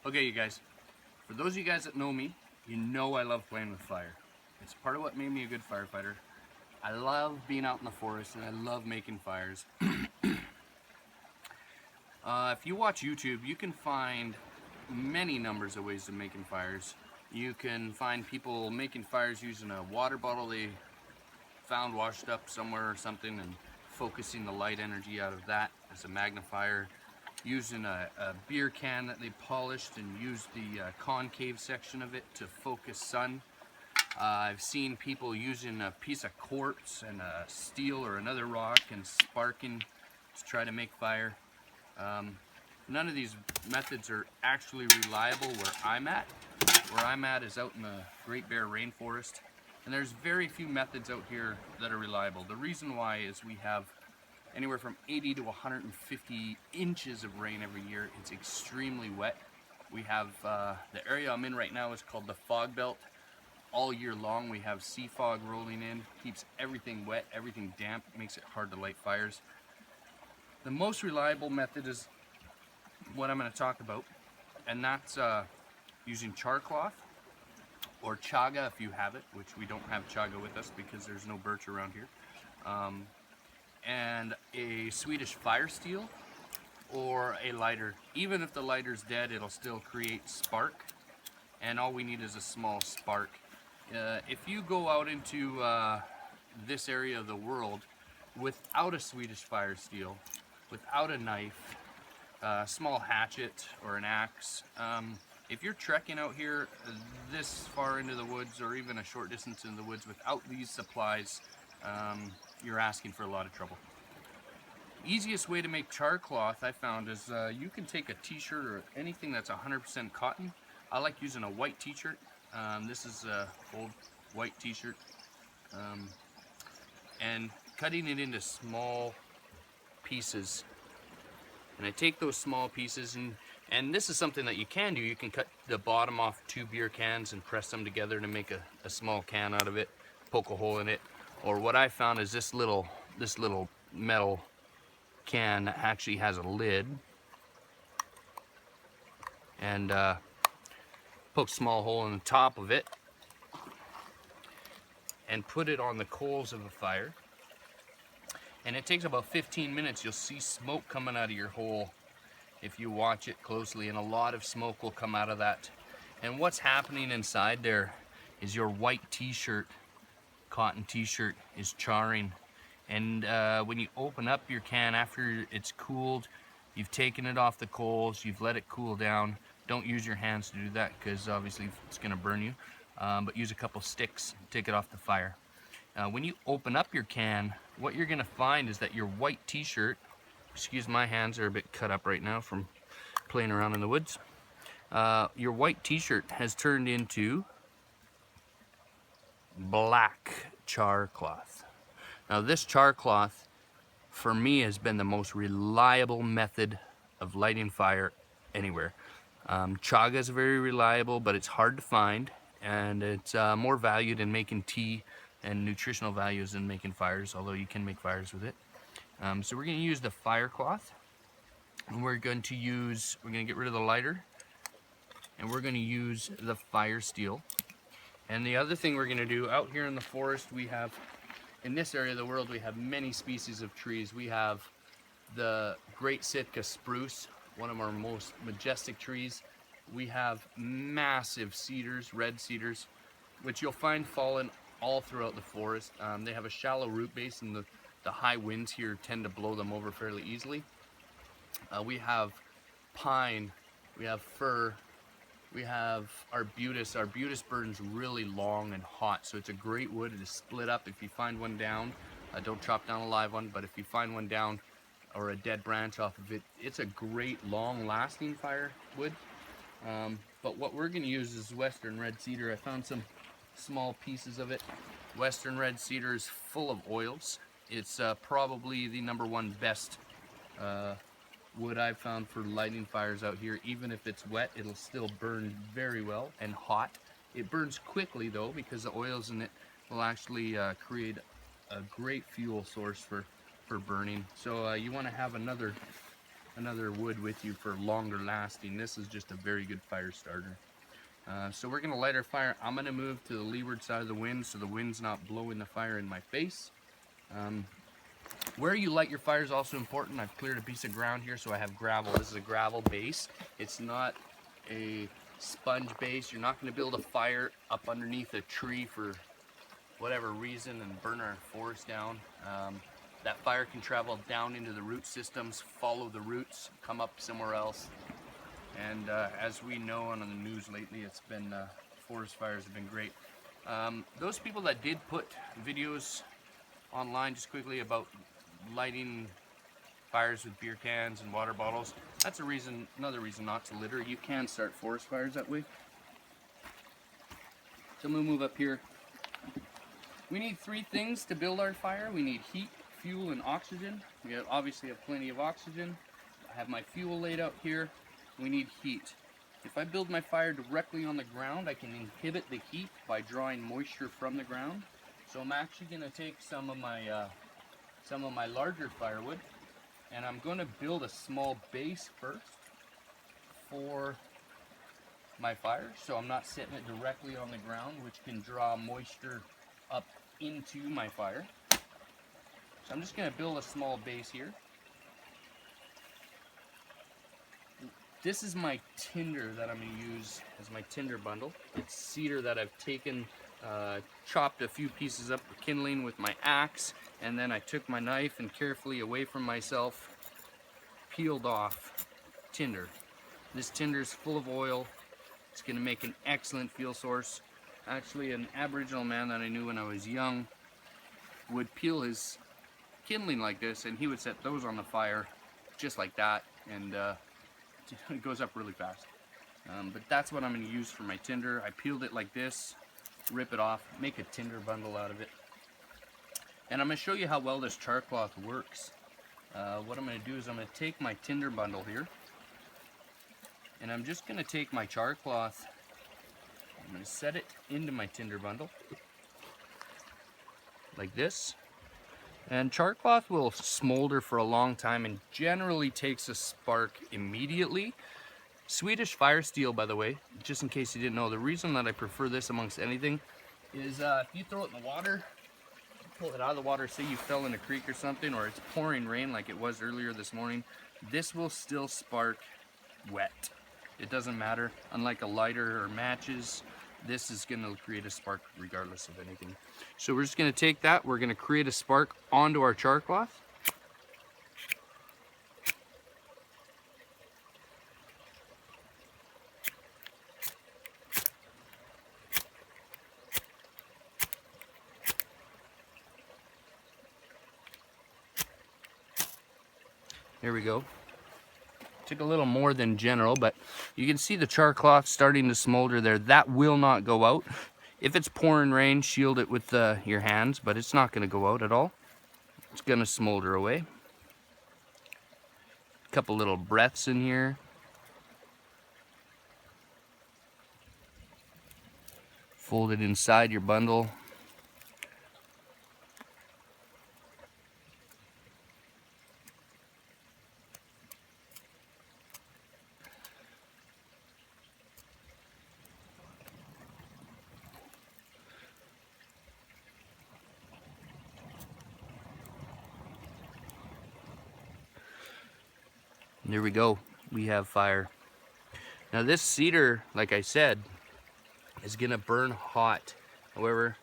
Okay, you guys, for those of you guys that know me, you know I love playing with fire. It's part of what made me a good firefighter. I love being out in the forest and I love making fires. If you watch YouTube, you can find many numbers of ways of making fires. You can find people making fires using a water bottle they found washed up somewhere or something and focusing the light energy out of that as a magnifier. Using a beer can that they polished and used the concave section of it to focus sun. I've seen people using a piece of quartz and a steel or another rock and sparking to try to make fire. None of these methods are actually reliable where I'm at. Where I'm at is out in the Great Bear Rainforest, and there's very few methods out here that are reliable. The reason why is we have anywhere from 80 to 150 inches of rain every year. It's extremely wet. We have, the area I'm in right now is called the fog belt. All year long we have sea fog rolling in, keeps everything wet, everything damp, makes it hard to light fires. The most reliable method is what I'm going to talk about, and that's using char cloth or chaga if you have it, which we don't have chaga with us because there's no birch around here. And a Swedish fire steel or a lighter. Even if the lighter's dead, it'll still create spark, and all we need is a small spark. If you go out into this area of the world without a Swedish fire steel, without a knife, a small hatchet or an axe, if you're trekking out here this far into the woods or even a short distance in the woods without these supplies, you're asking for a lot of trouble. Easiest way to make char cloth I found is you can take a t-shirt or anything that's 100% cotton. I like using a white t-shirt. This is an old white t-shirt, and cutting it into small pieces. And I take those small pieces, and this is something that you can do. You can cut the bottom off 2 beer cans and press them together to make a small can out of it, poke a hole in it. Or what I found is this little metal can actually has a lid, and poke a small hole in the top of it and put it on the coals of a fire. And it takes about 15 minutes. You'll see smoke coming out of your hole if you watch it closely, and a lot of smoke will come out of that. And what's happening inside there is your white t-shirt, cotton t-shirt, is charring. And when you open up your can after it's cooled, you've taken it off the coals, you've let it cool down. Don't use your hands to do that because obviously it's going to burn you. But use a couple sticks, take it off the fire. When you open up your can, what you're going to find is that your white t-shirt, excuse my hands, are a bit cut up right now from playing around in the woods. Your white t-shirt has turned into black char cloth. Now this char cloth, for me, has been the most reliable method of lighting fire anywhere. Chaga is very reliable, but it's hard to find, and it's more valued in making tea and nutritional values than making fires, although you can make fires with it. So we're going to use the fire cloth, and we're going to get rid of the lighter, and we're going to use the fire steel. And the other thing we're going to do out here in the forest, in this area of the world, we have many species of trees. We have the Great Sitka spruce, one of our most majestic trees. We have massive cedars, red cedars, which you'll find fallen all throughout the forest. They have a shallow root base, and the high winds here tend to blow them over fairly easily. We have pine, we have fir, we have arbutus. Arbutus burns really long and hot, so it's a great wood. It is split up. If you find one down, don't chop down a live one, but if you find one down or a dead branch off of it, it's a great long-lasting fire wood. But what we're going to use is western red cedar. I found some small pieces of it. Western red cedar is full of oils. It's probably the #1 best wood I've found for lighting fires out here. Even if it's wet, it'll still burn very well and hot. It burns quickly though, because the oils in it will actually create a great fuel source for burning. So you want to have another another wood with you for longer lasting. This is just a very good fire starter. So we're gonna light our fire. I'm gonna move to the leeward side of the wind so the wind's not blowing the fire in my face. Where you light your fire is also important. I've cleared a piece of ground here, so I have gravel. This is a gravel base. It's not a sponge base. You're not gonna build a fire up underneath a tree for whatever reason and burn our forest down. That fire can travel down into the root systems, follow the roots, come up somewhere else. And as we know on the news lately, it's been forest fires have been great. Those people that did put videos online just quickly about lighting fires with beer cans and water bottles, that's another reason not to litter. You can start forest fires that way. So I'm gonna move up here. We need 3 things to build our fire. We need heat, fuel, and oxygen. We obviously have plenty of oxygen. I have my fuel laid out here. We need heat. If I build my fire directly on the ground, I can inhibit the heat by drawing moisture from the ground. So I'm actually going to take some of my larger firewood, and I'm going to build a small base first for my fire, so I'm not setting it directly on the ground, which can draw moisture up into my fire. So I'm just going to build a small base here. This is my tinder that I'm going to use as my tinder bundle. It's cedar that I've taken, chopped a few pieces up for kindling with my axe, and then I took my knife and carefully away from myself peeled off tinder. This tinder is full of oil. It's going to make an excellent fuel source. Actually, an Aboriginal man that I knew when I was young would peel his kindling like this, and he would set those on the fire just like that, and it goes up really fast. But that's what I'm going to use for my tinder. I peeled it like this, rip it off, make a tinder bundle out of it. And I'm going to show you how well this char cloth works. What I'm going to do is I'm going to take my tinder bundle here, and I'm just going to take my char cloth, I'm going to set it into my tinder bundle like this. And char cloth will smolder for a long time and generally takes a spark immediately. Swedish fire steel, by the way, just in case you didn't know, the reason that I prefer this amongst anything is if you throw it in the water, pull it out of the water, say you fell in a creek or something, or it's pouring rain like it was earlier this morning, this will still spark wet. It doesn't matter. Unlike a lighter or matches, this is going to create a spark regardless of anything. So we're just going to take that, we're going to create a spark onto our char cloth. There we go. Took a little more than general, but you can see the char cloth starting to smolder there. That will not go out. If it's pouring rain, shield it with your hands, but it's not going to go out at all. It's going to smolder away. A couple little breaths in here. Fold it inside your bundle. There we go. We have fire. Now this cedar, like I said, is gonna burn hot. However,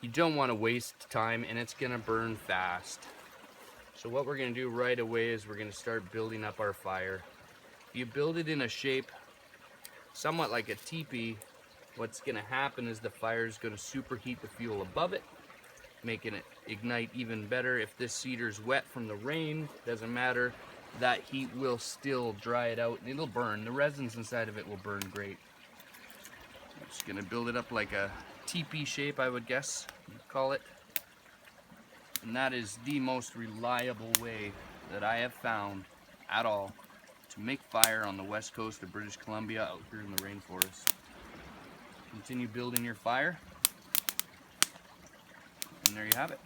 you don't want to waste time, and it's gonna burn fast. So what we're gonna do right away is we're gonna start building up our fire. If you build it in a shape somewhat like a teepee, what's gonna happen is the fire is gonna superheat the fuel above it, making it ignite even better. If this cedar's wet from the rain, doesn't matter. That heat will still dry it out and it'll burn. The resins inside of it will burn great. I'm just gonna build it up like a teepee shape, I would guess you'd call it. And that is the most reliable way that I have found at all to make fire on the west coast of British Columbia out here in the rainforest. Continue building your fire, and there you have it.